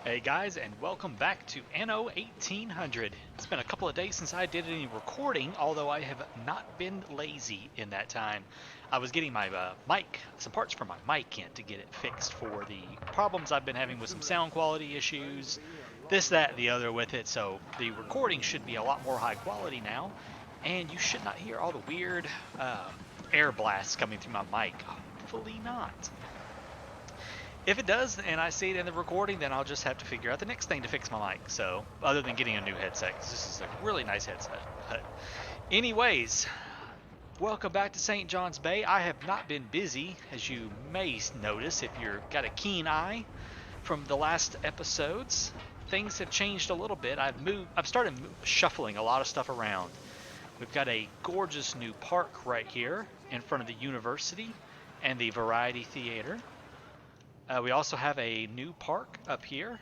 Hey guys, and welcome back to Anno 1800. It's been a couple of days since I did any recording, although I have not been lazy in that time. I was getting my mic, some parts for my mic in to get it fixed for the problems I've been having with some sound quality issues, this, that, the other with it, so the recording should be a lot more high quality now, and you should not hear all the weird air blasts coming through my mic. Hopefully not. If it does, and I see it in the recording, then I'll just have to figure out the next thing to fix my mic. So, other than getting a new headset, because this is a really nice headset. But anyways, welcome back to St. John's Bay. I have not been busy, as you may notice if you've got a keen eye from the last episodes. Things have changed a little bit. I've started shuffling a lot of stuff around. We've got a gorgeous new park right here in front of the university and the Variety Theater. We also have a new park up here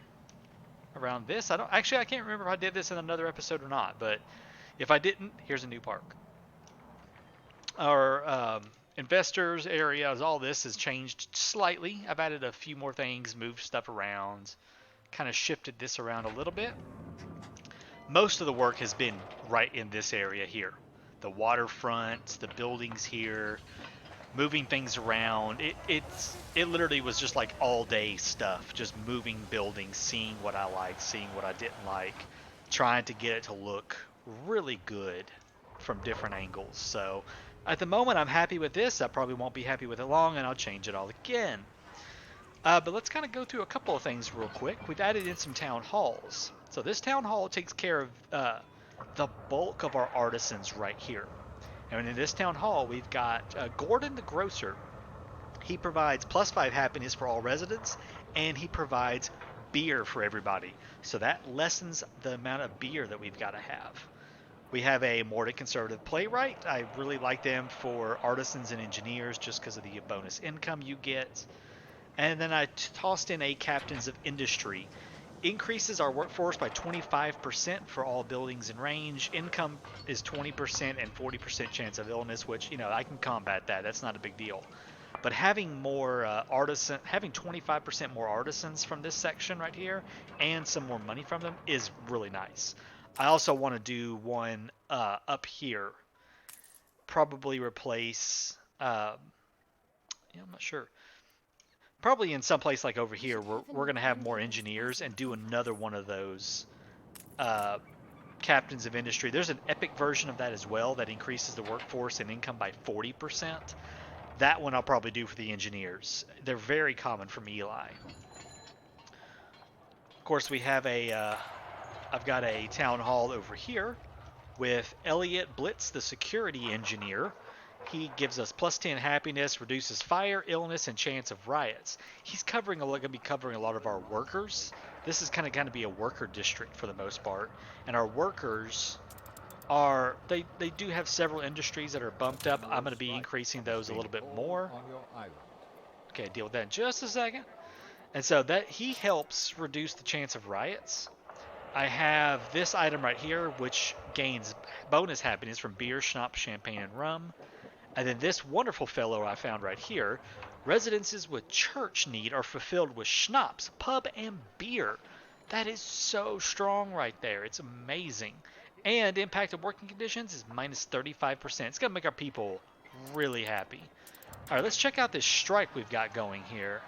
around this. I can't remember if I did this in another episode or not, but if I didn't, here's a new park. Our investors areas, all this has changed slightly. I've added a few more things, moved stuff around, kind of shifted this around a little bit. Most of the work has been right in this area here. The waterfront, the buildings here, moving things around. It literally was just like all day stuff, just moving buildings, seeing what I liked, seeing what I didn't like, trying to get it to look really good from different angles. So at the moment I'm happy with this. I probably won't be happy with it long, and I'll change it all again. But let's kind of go through a couple of things real quick. We've added in some town halls. So this town hall takes care of the bulk of our artisans right here. And in this town hall, we've got Gordon the Grocer. He provides +5 happiness for all residents, and he provides beer for everybody. So that lessens the amount of beer that we've got to have. We have a more conservative playwright. I really like them for artisans and engineers just because of the bonus income you get. And then I tossed in a captains of industry. Increases our workforce by 25% for all buildings in range. Income is 20% and 40% chance of illness, which, I can combat that. That's not a big deal. But having more having 25% more artisans from this section right here and some more money from them is really nice. I also want to do one up here. Probably replace, I'm not sure. Probably in some place like over here, we're going to have more engineers and do another one of those captains of industry. There's an epic version of that as well that increases the workforce and income by 40%. That one I'll probably do for the engineers. They're very common from Eli. Of course, we have I've got a town hall over here with Elliot Blitz, the security engineer. He gives us +10 happiness, reduces fire, illness, and chance of riots. He's going to be covering a lot of our workers. This is kind of going to be a worker district for the most part. And our workers they do have several industries that are bumped up. I'm going to be increasing those a little bit more. Okay, deal with that in just a second. And so that he helps reduce the chance of riots. I have this item right here, which gains bonus happiness from beer, schnapps, champagne, and rum. And then this wonderful fellow I found right here, residences with church need are fulfilled with schnapps, pub, and beer. That is so strong right there. It's amazing. And impact of working conditions is -35%. It's going to make our people really happy. All right, let's check out this strike we've got going here.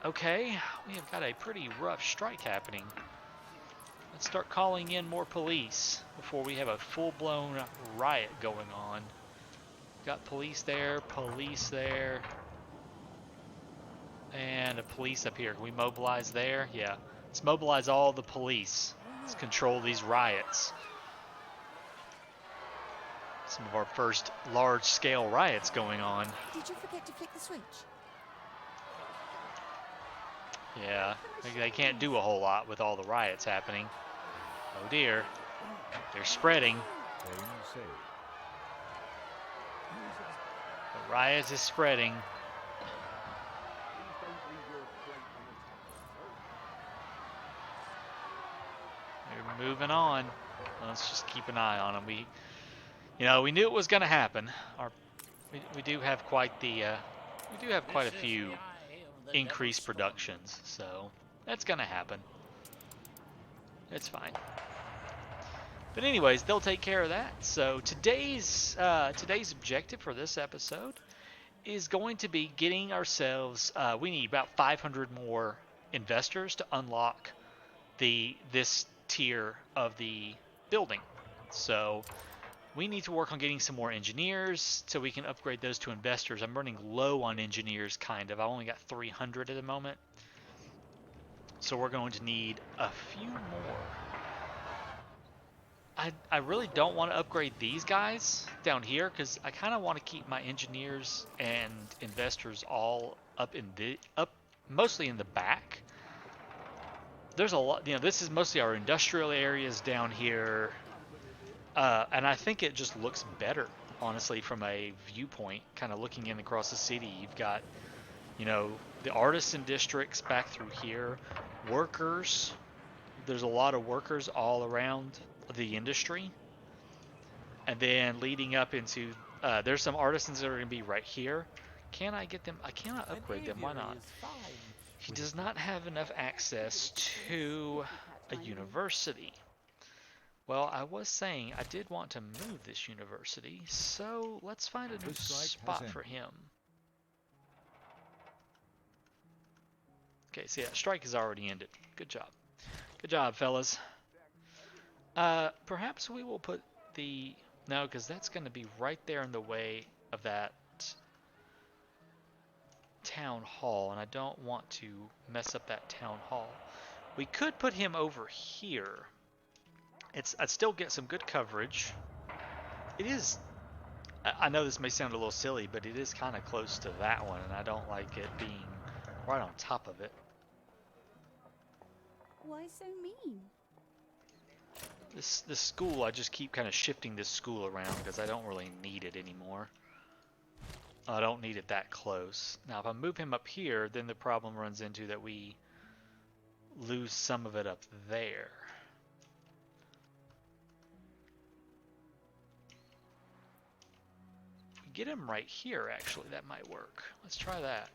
Okay, we have got a pretty rough strike happening. Let's start calling in more police before we have a full-blown riot going on. Got police there, and a police up here. Can we mobilize there? Yeah. Let's mobilize all the police. Let's control these riots. Some of our first large-scale riots going on. Did you forget to flick the switch? Yeah, they can't do a whole lot with all the riots happening. Oh dear. They're spreading. The riot is spreading. They're moving on. Let's just keep an eye on them. We knew it was going to happen. We do have quite a few increased productions. So That's gonna happen. It's fine. But anyways, they'll take care of that. So today's objective for this episode is going to be getting ourselves. We need about 500 more investors to unlock this tier of the building. So we need to work on getting some more engineers so we can upgrade those to investors. I'm running low on engineers, kind of. I only got 300 at the moment. So we're going to need a few more. I really don't want to upgrade these guys down here because I kind of want to keep my engineers and investors all up mostly in the back. There's a lot, this is mostly our industrial areas down here. And I think it just looks better, honestly, from a viewpoint, kind of looking in across the city. You've got, the artisan districts back through here, workers. There's a lot of workers all around the industry. And then leading up into, there's some artisans that are going to be right here. Can I get them? I cannot upgrade them. Why not? He does not have enough access to a university. Well, I was saying I did want to move this university, so let's find a new spot for him. Okay, see that strike has already ended. Good job. Good job, fellas. Perhaps we will put no, because that's going to be right there in the way of that town hall, and I don't want to mess up that town hall. We could put him over here. I'd still get some good coverage. It is, I know this may sound a little silly, but it is kind of close to that one, and I don't like it being right on top of it. Why so mean? This school, I just keep kind of shifting this school around because I don't really need it anymore. I don't need it that close. Now, if I move him up here, then the problem runs into that we lose some of it up there. If we get him right here, actually, that might work. Let's try that.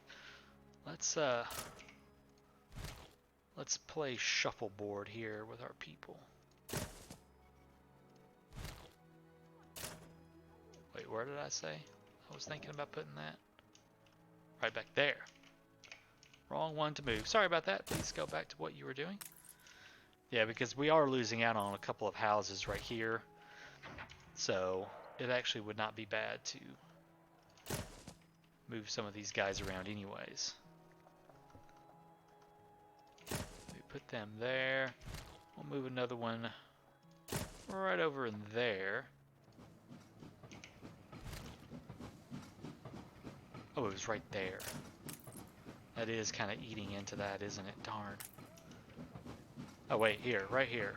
Let's play shuffleboard here with our people. Wait, where did I say? I was thinking about putting that right back there. Wrong one to move. Sorry about that. Please go back to what you were doing. Yeah, because we are losing out on a couple of houses right here. So it actually would not be bad to move some of these guys around anyways. We put them there. We'll move another one right over in there. Oh, it was right there. That is kind of eating into that, isn't it? Darn. Oh, wait, here, right here.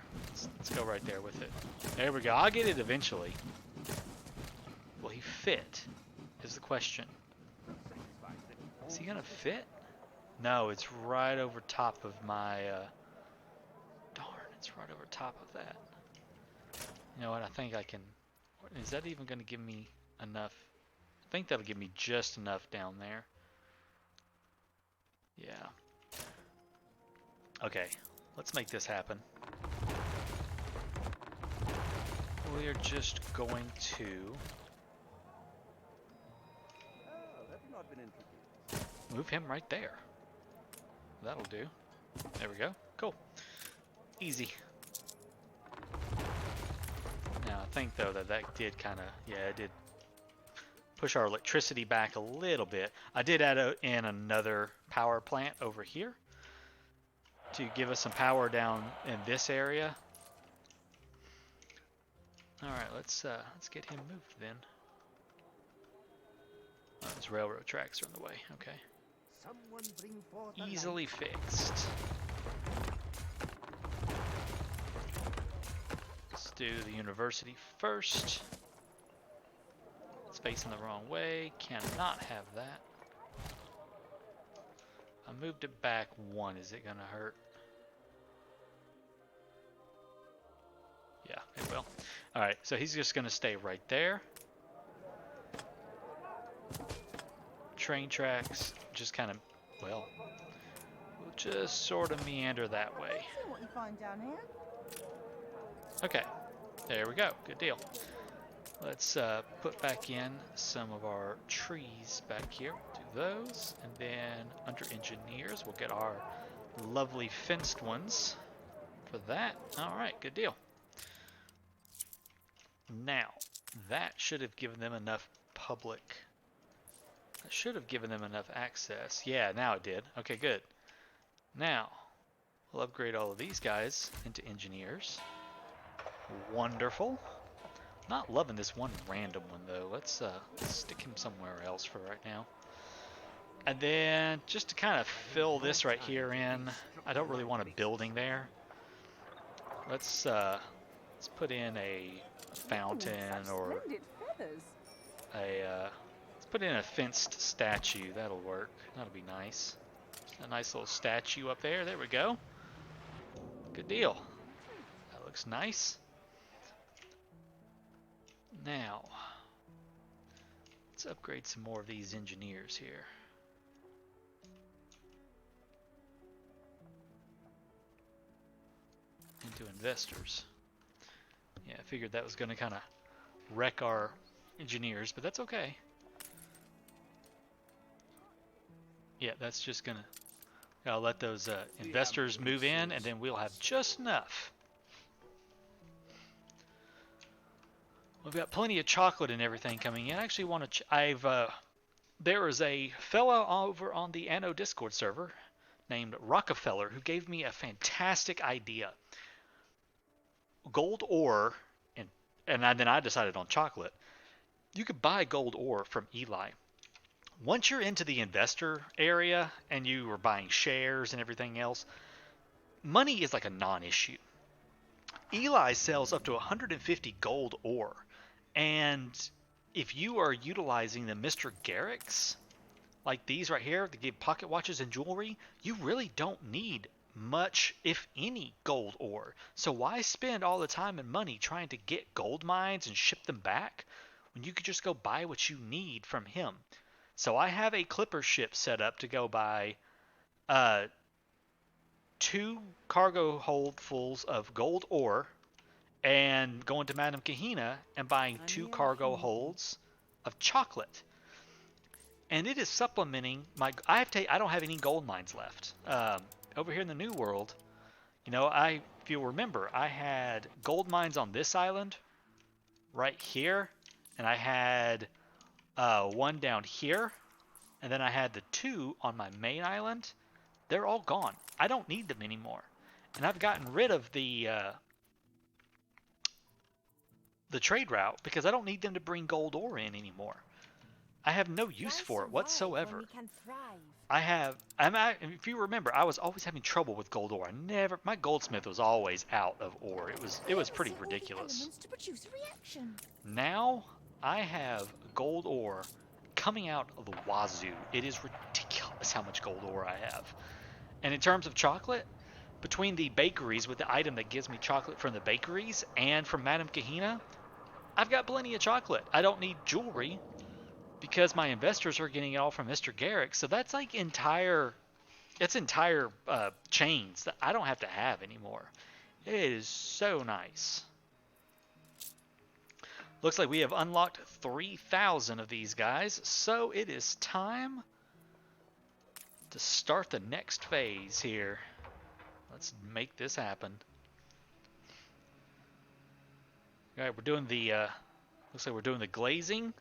Let's go right there with it. There we go. I'll get it eventually. Will he fit? Is the question. Is he gonna fit? No, it's right over top of my, darn, it's right over top of that. You know what, I think I can, is that even gonna give me enough? I think that'll give me just enough down there. Yeah. Okay, let's make this happen. We are just going to move him right there. That'll do. There we go. Cool. Easy. Now I think though that did kind of, yeah, it did push our electricity back a little bit. I did add in another power plant over here to give us some power down in this area. All right, let's get him moved then. Oh, those railroad tracks are in the way. Okay. Easily fixed. Let's do the university first. It's facing the wrong way. Cannot have that. I moved it back one. Is it gonna hurt? Yeah, it will. Alright, so he's just gonna stay right there. Train tracks, just kind of, well, we'll just sort of meander that way. See what you find down here. Okay, there we go. Good deal. Let's put back in some of our trees back here. Do those, and then under engineers, we'll get our lovely fenced ones for that. All right, good deal. Now, that should have given them enough public. That should have given them enough access. Yeah, now it did. Okay, good. Now, we'll upgrade all of these guys into engineers. Wonderful. Not loving this one random one though. Let's stick him somewhere else for right now. And then just to kind of fill this right here in, I don't really want a building there. Let's put in a fountain or let's put in a fenced statue. That'll work. That'll be nice. A nice little statue up there. There we go. Good deal. That looks nice. Now, let's upgrade some more of these engineers here. Into investors. Yeah, I figured that was going to kind of wreck our engineers, but that's okay. Yeah, that's just going to... I'll let those investors move in, and then we'll have just enough. We've got plenty of chocolate and everything coming in. I actually want to... there is a fellow over on the Anno Discord server named Rockefeller who gave me a fantastic idea. Gold ore, and then I decided on chocolate. You could buy gold ore from Eli. Once you're into the investor area and you are buying shares and everything else, money is like a non-issue. Eli sells up to 150 gold ore. And if you are utilizing the Mr. Garricks, like these right here, that give pocket watches and jewelry, you really don't need much, if any, gold ore. So why spend all the time and money trying to get gold mines and ship them back when you could just go buy what you need from him? So I have a clipper ship set up to go buy 2 cargo holdfuls of gold ore, and going to Madame Kahina and buying 2 cargo holds of chocolate. And it is supplementing my... I don't have any gold mines left. Over here in the New World, you know, if you'll remember, I had gold mines on this island, right here, and I had one down here, and then I had the 2 on my main island. They're all gone. I don't need them anymore. And I've gotten rid of the trade route because I don't need them to bring gold ore in anymore. I have no use for it whatsoever. If you remember, I was always having trouble with gold ore. My goldsmith was always out of ore. It was pretty ridiculous. Now I have gold ore coming out of the wazoo. It is ridiculous how much gold ore I have. And in terms of chocolate, between the bakeries with the item that gives me chocolate from the bakeries and from Madame Kahina, I've got plenty of chocolate. I don't need jewelry because my investors are getting it all from Mr. Garrick. So that's like entire chains that I don't have to have anymore. It is so nice. Looks like we have unlocked 3,000 of these guys, so it is time to start the next phase here. Let's make this happen. All right, we're doing the looks like we're doing the glazing,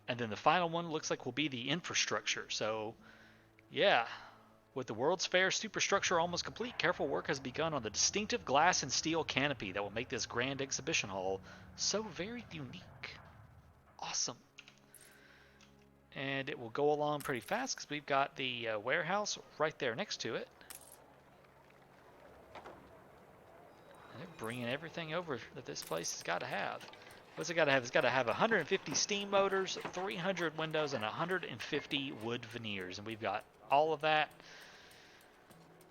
and then the final one looks like will be the infrastructure. So, yeah, with the World's Fair superstructure almost complete, careful work has begun on the distinctive glass and steel canopy that will make this grand exhibition hall so very unique. Awesome. And it will go along pretty fast because we've got the warehouse right there next to it. And they're bringing everything over that this place has got to have. What's it got to have? It's got to have 150 steam motors, 300 windows, and 150 wood veneers. And we've got all of that.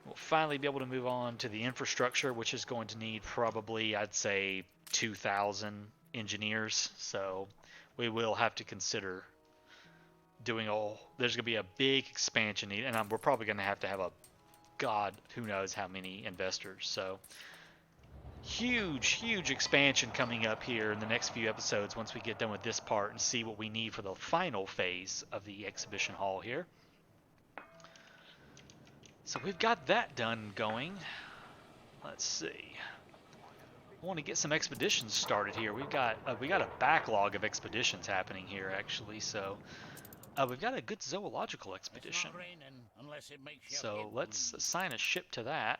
We'll finally be able to move on to the infrastructure, which is going to need probably, I'd say, 2,000 engineers. So we will have to consider doing there's going to be a big expansion, and we're probably going to have a God, who knows how many investors. So huge expansion coming up here in the next few episodes once we get done with this part and see what we need for the final phase of the exhibition hall here. So we've got that done going. Let's see. I want to get some expeditions started here. We've got a backlog of expeditions happening here actually. So we've got a good zoological expedition. So let's assign a ship to that.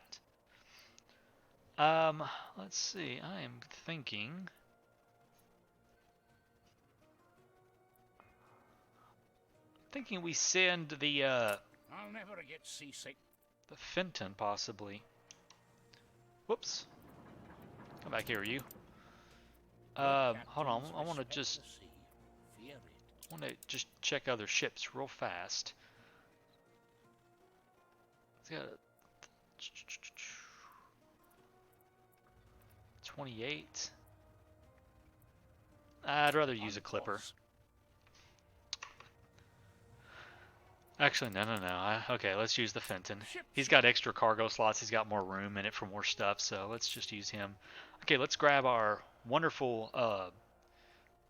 Let's see. I am thinking. We send the I'll never get seasick. The Fenton possibly. Whoops. Come back here, you. Hold on. I want to just check other ships real fast. It's got 28. I'd rather use a clipper. Actually, no. Okay, let's use the Fenton. He's got extra cargo slots. He's got more room in it for more stuff, so let's just use him. Okay, let's grab our wonderful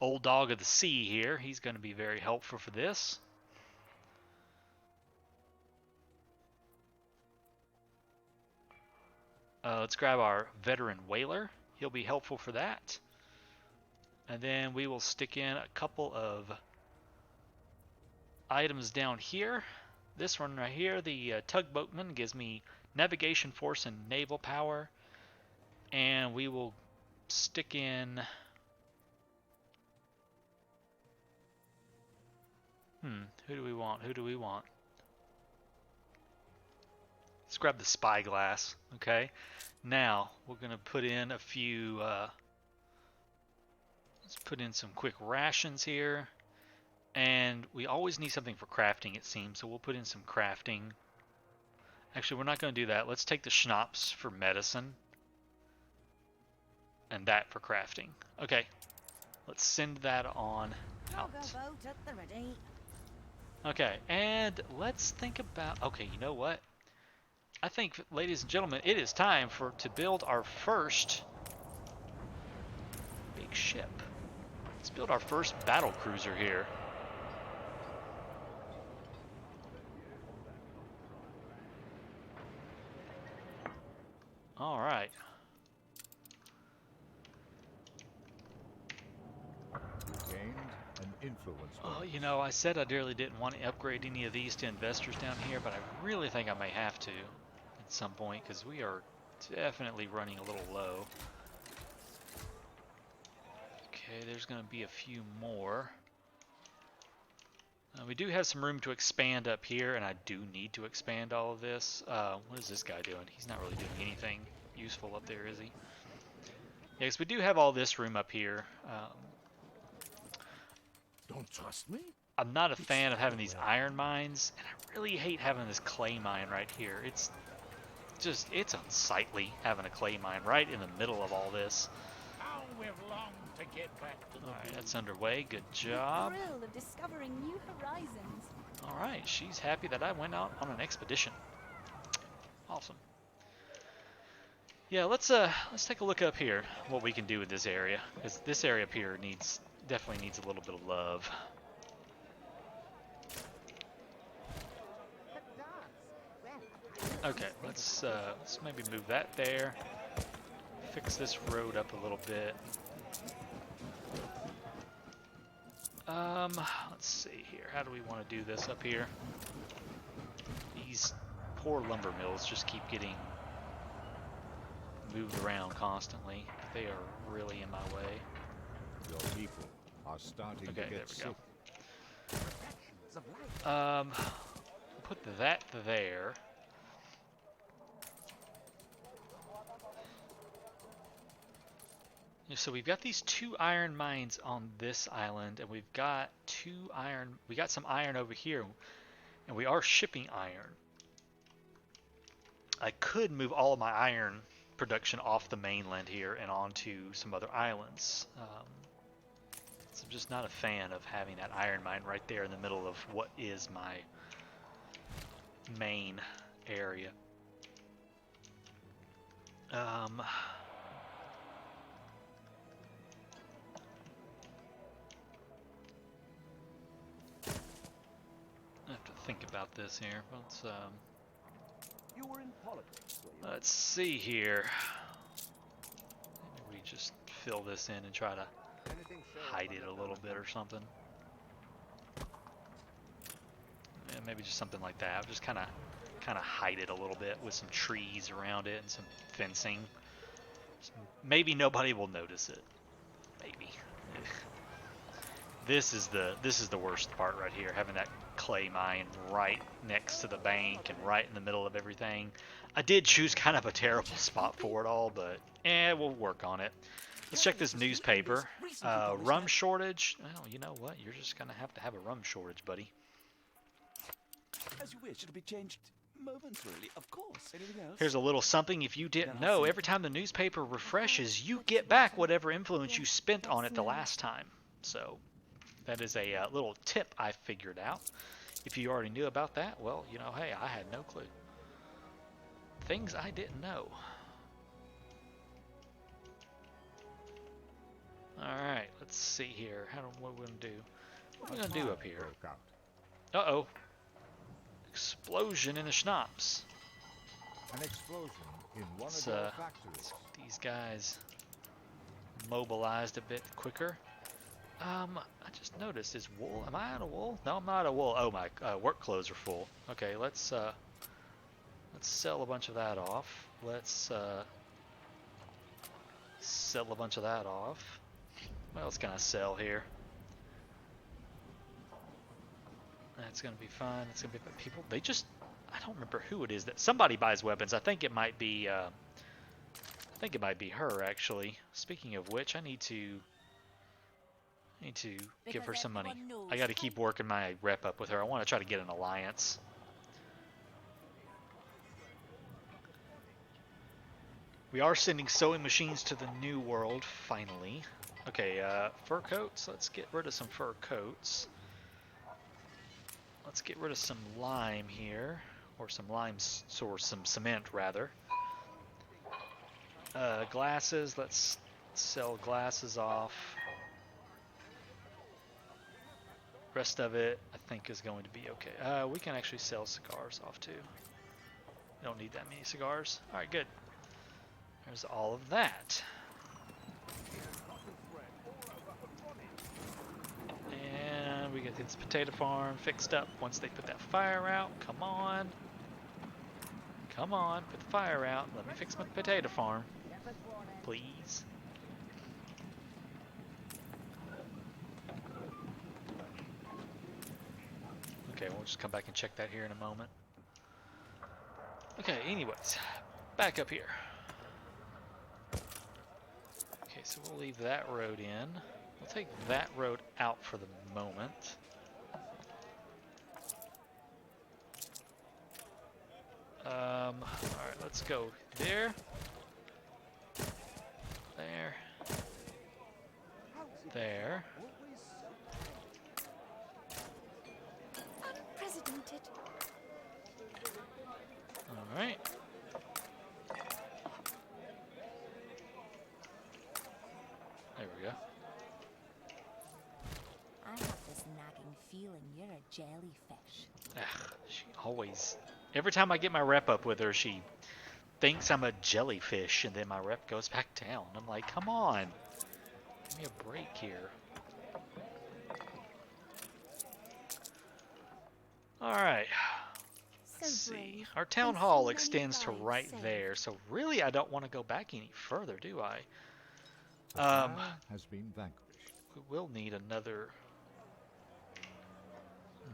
old dog of the sea here. He's going to be very helpful for this. Let's grab our veteran whaler. He'll be helpful for that. And then we will stick in a couple of items down here. This one right here, the tugboatman, gives me navigation force and naval power. And we will stick in... who do we want? Let's grab the spyglass. Okay. Now, we're going to put in a few... let's put in some quick rations here. And we always need something for crafting, it seems, so we'll put in some crafting. Actually, we're not going to do that. Let's take the schnapps for medicine. And that for crafting. Okay, let's send that on out. Okay, and let's think about... Okay, you know what? I think, ladies and gentlemen, it is time to build our first big ship. Let's build our first battle cruiser here. All right. You gained an influence. Oh, you know, I said I really didn't want to upgrade any of these to investors down here, but I really think I may have to at some point because we are definitely running a little low. Okay, there's going to be a few more. We do have some room to expand up here, and I do need to expand all of this. What is this guy doing? He's not really doing anything useful up there, is he? Yeah, because we do have all this room up here. Don't trust me? I'm not a fan of having these iron mines, and I really hate having this clay mine right here. It's unsightly having a clay mine right in the middle of all this. How we've longed to get back to the Alright, that's underway. Good job. The thrill of discovering new horizons. Alright, she's happy that I went out on an expedition. Awesome. Yeah, let's take a look up here what we can do with this area, because this area up here definitely needs a little bit of love. Okay, let's maybe move that there. Fix this road up a little bit. Let's see here. How do we want to do this up here? These poor lumber mills just keep getting moved around constantly. They are really in my way. Your people are starting to get there sick. we go. Put that there. So we've got these 2 iron mines on this island, and we've got some iron over here, and we are shipping iron. I could move all of my iron production off the mainland here and onto some other islands. So I'm just not a fan of having that iron mine right there in the middle of what is my main area. Um, I have to think about this here. You were in politics, were you? Let's see here. Maybe we just fill this in and try to hide it a little bit or something. Yeah, maybe just something like that. Just kind of hide it a little bit with some trees around it and some fencing. Maybe nobody will notice it. Maybe. This is the worst part right here, having that clay mine right next to the bank and right in the middle of everything. I did choose kind of a terrible spot for it all, but we'll work on it. Let's check this newspaper. Rum shortage. Well, you know what? You're just gonna have a rum shortage, buddy. As you wish, it'll be changed momentarily, of course. Anything else? Here's a little something if you didn't know. Every time the newspaper refreshes, you get back whatever influence you spent on it the last time. So that is a little tip I figured out. If you already knew about that, well, you know, hey, I had no clue. Things I didn't know. Alright, let's see here. What are we going to do? What are we going to do up here? Uh-oh. Explosion in the schnapps. An explosion in one of your factories. These guys mobilized a bit quicker. I just noticed, is wool? Am I out of wool? No, I'm not out of wool. Oh, my work clothes are full. Okay, let's sell a bunch of that off. Let's sell a bunch of that off. What else can I sell here? That's gonna be fine. It's gonna be people. They just, I don't remember who it is that somebody buys weapons. I think it might be her actually. Speaking of which, I need to give her some money. I got to keep working my rep up with her. I want to try to get an alliance. We are sending sewing machines to the new world finally. Okay, fur coats. Let's get rid of some fur coats. Let's get rid of some lime here, or some some cement rather. Glasses. Let's sell glasses off. Rest of it, I think, is going to be okay. We can actually sell cigars off too. We don't need that many cigars. All right, good. There's all of that. And we get this potato farm fixed up once they put that fire out. Come on. Come on, put the fire out. Let me fix my potato farm. Please. Okay, we'll just come back and check that here in a moment. Okay, anyways, back up here. Okay, so we'll leave that road in. We'll take that road out for the moment. Alright, let's go there. There. There. Unprecedented. Alright. There we go. I have this nagging feeling you're a jellyfish. She always... Every time I get my rep up with her, she thinks I'm a jellyfish, and then my rep goes back down. I'm like, come on. Give me a break here. Alright. Let's see. Our town hall extends to right there, so really I don't want to go back any further, do I? Has been vanquished. We will need another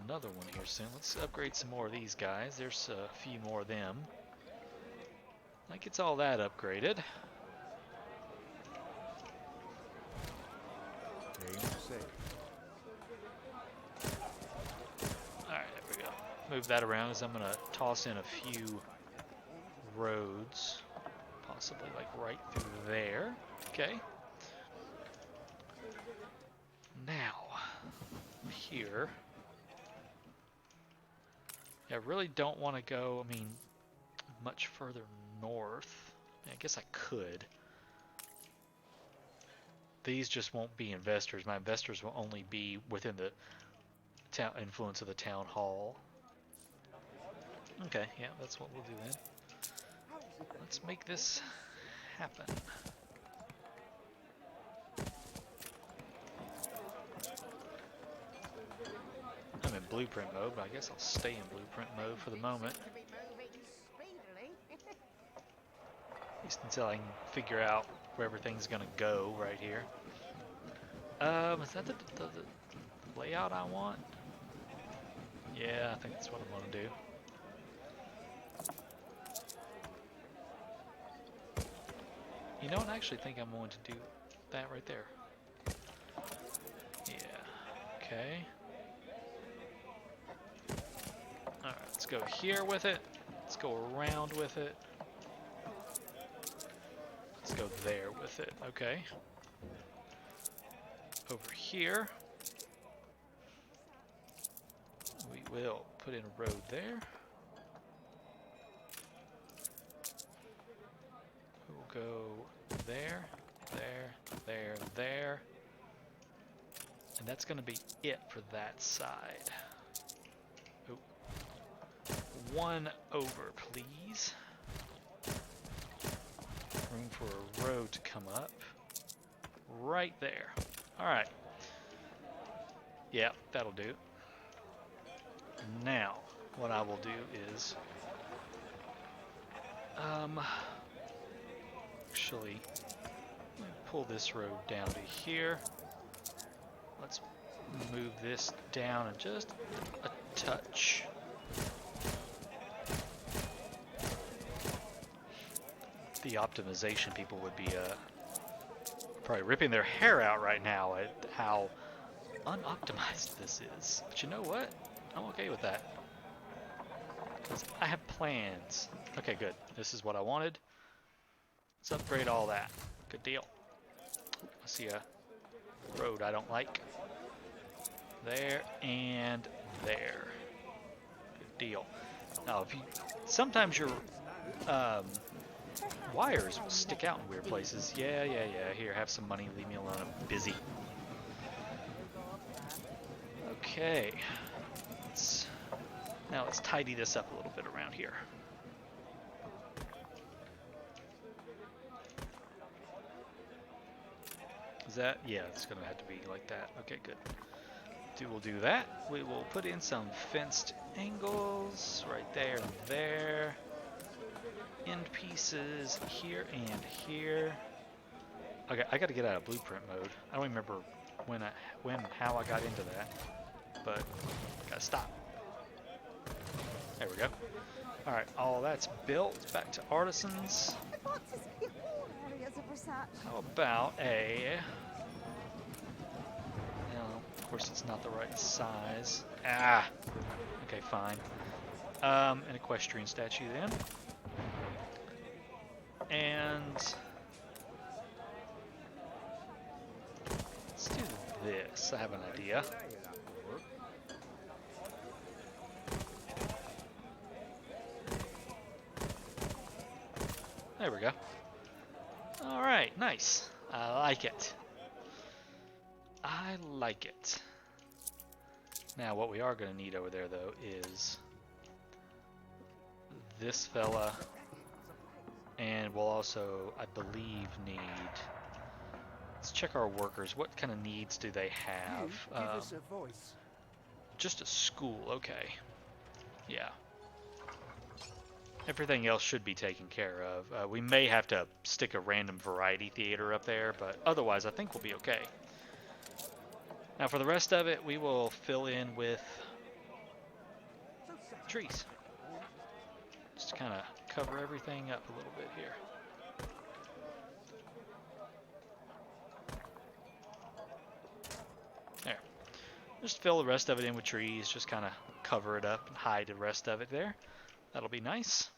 one here soon. Let's upgrade some more of these guys. There's a few more of them. That gets all that upgraded. Alright, there we go. Move that around because I'm going to toss in a few roads. Possibly like right through there. Okay. Now, here. I really don't want to go, much further north. I guess I could. These just won't be investors. My investors will only be within the town influence of the town hall. Okay, yeah, that's what we'll do then. Let's make this happen. I'm in blueprint mode, but I guess I'll stay in blueprint mode for the moment. At least until I can figure out where everything's gonna go right here. Is that the layout I want? Yeah, I think that's what I'm gonna do. You know what? I actually think I'm going to do that right there. Yeah. Okay. Alright, let's go here with it. Let's go around with it. Let's go there with it. Okay. Over here, we will put in a road there. We'll go there, there, there, there. And that's going to be it for that side. Oh. One over, please. Room for a road to come up. Right there. Alright. Yeah, that'll do. Now, what I will do is... actually, let me pull this road down to here. Let's move this down and just a touch. The optimization people would be probably ripping their hair out right now at how unoptimized this is. But you know what? I'm okay with that. Because I have plans. Okay, good. This is what I wanted. Let's upgrade all that. Good deal. I see a road I don't like. There and there. Good deal. Now, if you sometimes your wires will stick out in weird places. Yeah. Here, have some money. Leave me alone. I'm busy. Okay. Now let's tidy this up a little bit around here. Is that? Yeah, it's going to have to be like that. Okay, good. We'll do that. We will put in some fenced angles right there and there. End pieces here and here. Okay, I got to get out of blueprint mode. I don't remember how I got into that, but gotta stop. There we go. All right, all that's built. Back to artisans. How about a? No, of course it's not the right size. Ah. Okay, fine. An equestrian statue then. And let's do this. I have an idea. There we go. All right, nice. I like it. I like it. Now, what we are going to need over there, though, is this fella. And we'll also, I believe, need... Let's check our workers. What kind of needs do they have? Give us a voice. Just a school, okay. Yeah. Everything else should be taken care of. We may have to stick a random variety theater up there, but otherwise I think we'll be okay. Now for the rest of it, we will fill in with trees. Just kind of cover everything up a little bit here. There. Just fill the rest of it in with trees, just kind of cover it up and hide the rest of it there. That'll be nice.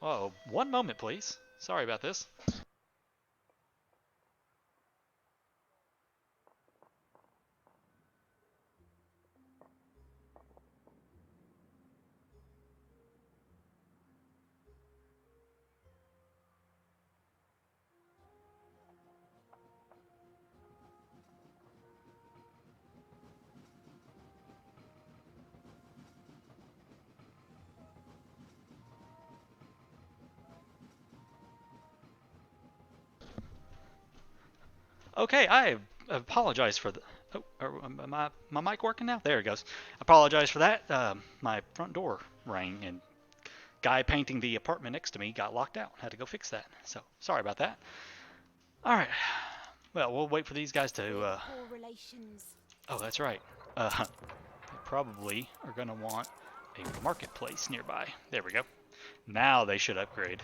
Whoa, one moment please. Sorry about this. Okay, I apologize for the. Oh, my mic working now? There it goes. Apologize for that. My front door rang, and guy painting the apartment next to me got locked out. Had to go fix that. So sorry about that. All right. Well, we'll wait for these guys to. Poor relations. Oh, that's right. They probably are gonna want a marketplace nearby. There we go. Now they should upgrade.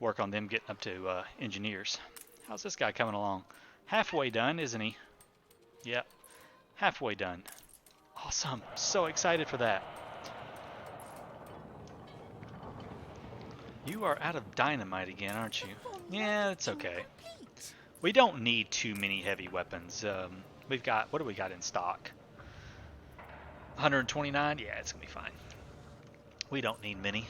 Work on them getting up to engineers. How's this guy coming along? Halfway done, isn't he? Yep. Halfway done. Awesome. So excited for that. You are out of dynamite again, aren't you? Yeah, it's okay. We don't need too many heavy weapons. We've got, what do we got in stock? 129? Yeah, it's going to be fine. We don't need many.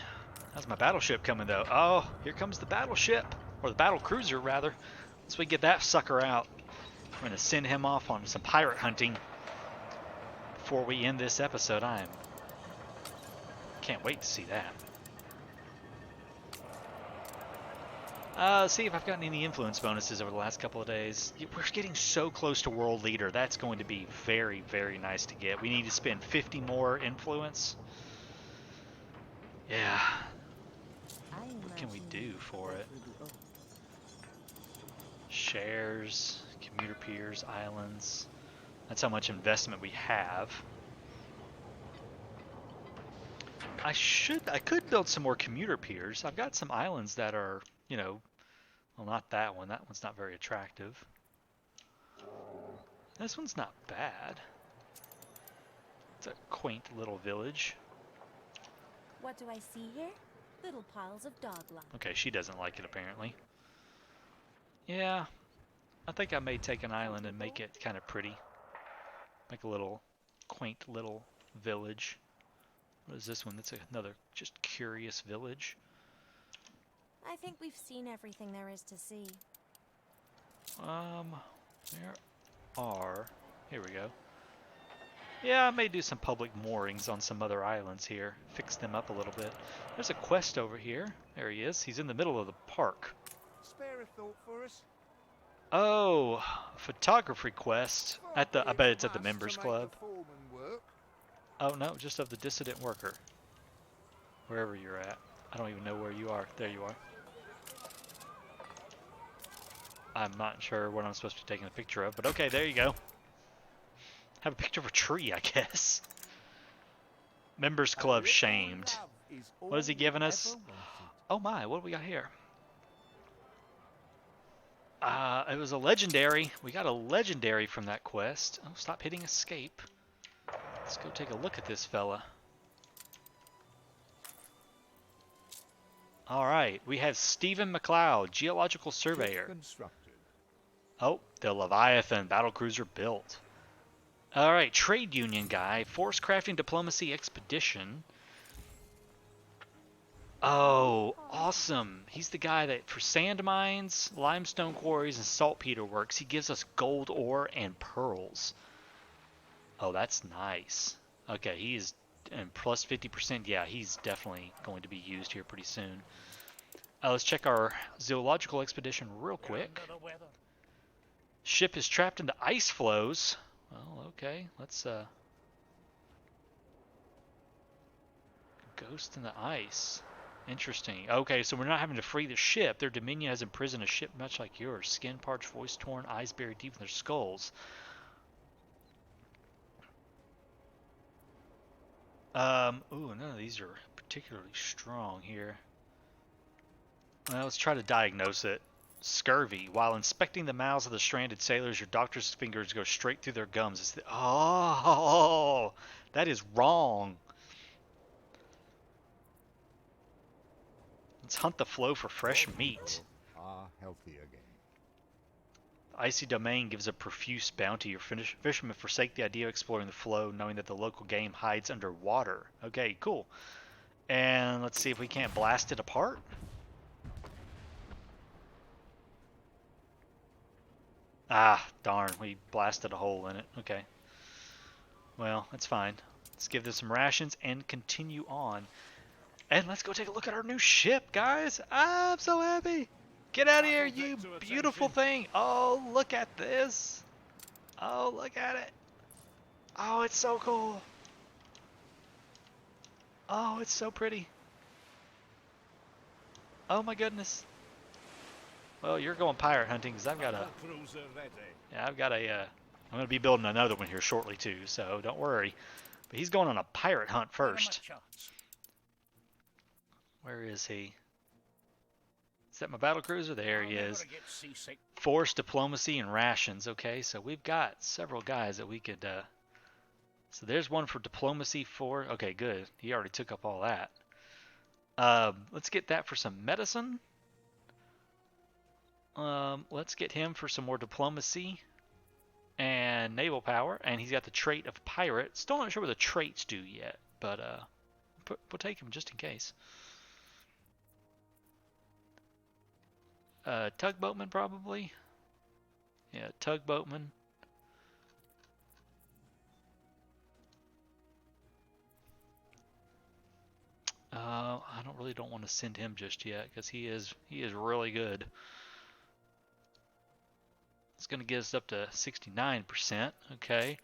How's my battleship coming, though? Oh, here comes the battleship. Or the battle cruiser, rather. Once we get that sucker out, we're going to send him off on some pirate hunting before we end this episode. Can't wait to see that. See if I've gotten any influence bonuses over the last couple of days. We're getting so close to world leader. That's going to be very, very nice to get. We need to spend 50 more influence. Yeah. What can we do for it? Shares, commuter piers, islands. That's how much investment we have. I could build some more commuter piers. I've got some islands that are, you know, well, not that one. That one's not very attractive. This one's not bad. It's a quaint little village. What do I see here? Little piles of dog lump. Okay, she doesn't like it apparently. Yeah, I think I may take an island and make it kind of pretty. Make a little quaint little village. What is this one? That's another just curious village. I think we've seen everything there is to see. There are. Here we go. Yeah, I may do some public moorings on some other islands here. Fix them up a little bit. There's a quest over here. There he is. He's in the middle of the park. Spare a thought for us? Oh, photography quest. At the, I bet it's at the members club. Oh no, just of the dissident worker. Wherever you're at. I don't even know where you are. There you are. I'm not sure what I'm supposed to be taking a picture of, but okay, there you go. Have a picture of a tree, I guess. Members club shamed. What is he giving us? Oh my, what do we got here? It was a legendary. We got a legendary from that quest. Oh, stop hitting escape. Let's go take a look at this fella. Alright, we have Stephen McLeod, Geological Surveyor. Oh, the Leviathan, battlecruiser built. Alright, Trade Union guy, Force Crafting Diplomacy Expedition. Oh, awesome. He's the guy that, for sand mines, limestone quarries, and saltpeter works, he gives us gold ore and pearls. Oh, that's nice. Okay, he is, and plus 50%, yeah, he's definitely going to be used here pretty soon. Let's check our Zoological Expedition real quick. Ship is trapped into ice flows. Well, okay, let's, Ghost in the ice. Interesting. Okay, so we're not having to free the ship. Their dominion has imprisoned a ship much like yours. Skin parched, voice torn, eyes buried deep in their skulls. Ooh, none of these are particularly strong here. Well, let's try to diagnose it. Scurvy. While inspecting the mouths of the stranded sailors, your doctor's fingers go straight through their gums. Oh, that is wrong. Let's hunt the flow for fresh meat. Are healthy again. The icy domain gives a profuse bounty. Your fishermen forsake the idea of exploring the flow, knowing that the local game hides underwater. Okay, cool. And let's see if we can't blast it apart. Ah, darn, we blasted a hole in it. Okay. Well, that's fine. Let's give this some rations and continue on. And let's go take a look at our new ship, guys. I'm so happy. Get out of here, you beautiful thing. Oh, look at this. Oh, look at it. Oh, it's so cool. Oh, it's so pretty. Oh my goodness. Well, you're going pirate hunting because I've got a... Cruiser ready. Yeah, I've got a... I'm going to be building another one here shortly too, so don't worry. But he's going on a pirate hunt What are my first. charts? Where is he? Is that my battle cruiser? There he I'll is. never get seasick. Force, diplomacy, and rations. Okay, so we've got several guys that we could... So there's one for diplomacy for... Okay, good. He already took up all that. Let's get that for some medicine. Let's get him for some more diplomacy and naval power. And he's got the trait of pirate. Still not sure what the traits do yet, but we'll take him just in case. Tugboatman probably. Yeah, tugboatman. I don't want to send him just yet because he is really good. It's going to get us up to 69%. Okay,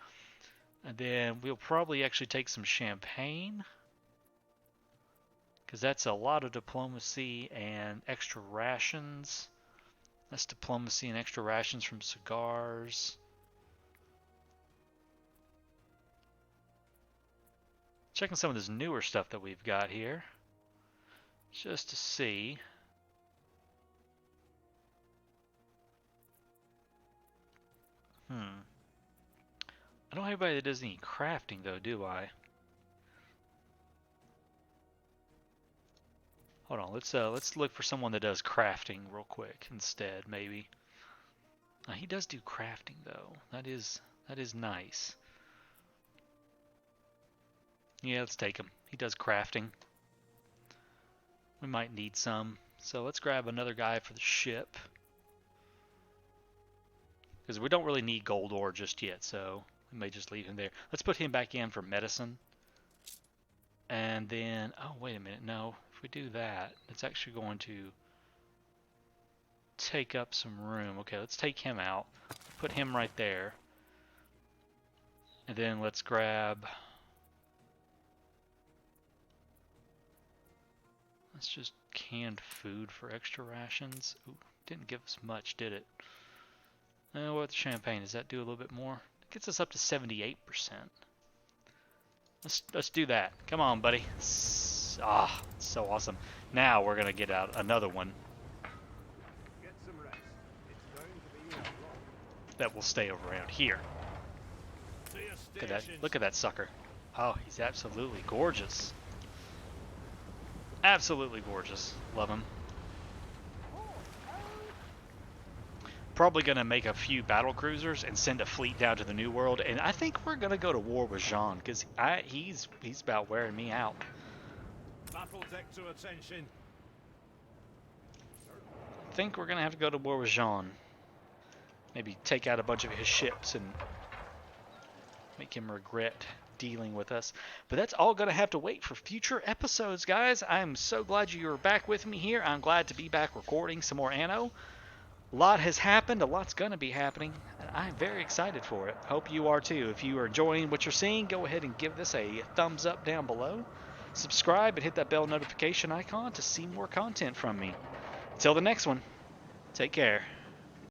and then we'll probably actually take some champagne because that's a lot of diplomacy and extra rations. That's diplomacy and extra rations from cigars. Checking some of this newer stuff that we've got here, just to see. I don't have anybody that does any crafting though, do I? Hold on, let's look for someone that does crafting real quick instead, maybe. He does do crafting though. That is nice. Yeah, let's take him. He does crafting. We might need some. So let's grab another guy for the ship. Because we don't really need gold ore just yet, so we may just leave him there. Let's put him back in for medicine. And then, oh, wait a minute. No, if we do that, it's actually going to take up some room. Okay, let's take him out. Put him right there. And then let's grab... Let's just canned food for extra rations. Ooh, didn't give us much, did it? What with the champagne? Does that do a little bit more? It gets us up to 78%. Let's do that. Come on, buddy. Ah, so awesome. Now we're gonna get out another one. Get some rest. It's going to be a long. That will stay over around here. Look at that! Look at that sucker. Oh, he's absolutely gorgeous. Absolutely gorgeous. Love him. Probably gonna make a few battle cruisers and send a fleet down to the New World, and I think we're gonna go to war with Jean because he's about wearing me out. Battle deck to attention. I think we're gonna have to go to war with Jean. Maybe take out a bunch of his ships and make him regret dealing with us. But that's all gonna have to wait for future episodes, guys. I'm so glad you were back with me here. I'm glad to be back recording some more Anno. A lot has happened, a lot's gonna be happening, and I'm very excited for it. Hope you are too. If you are enjoying what you're seeing, go ahead and give this a thumbs up down below. Subscribe and hit that bell notification icon to see more content from me. Until the next one, take care.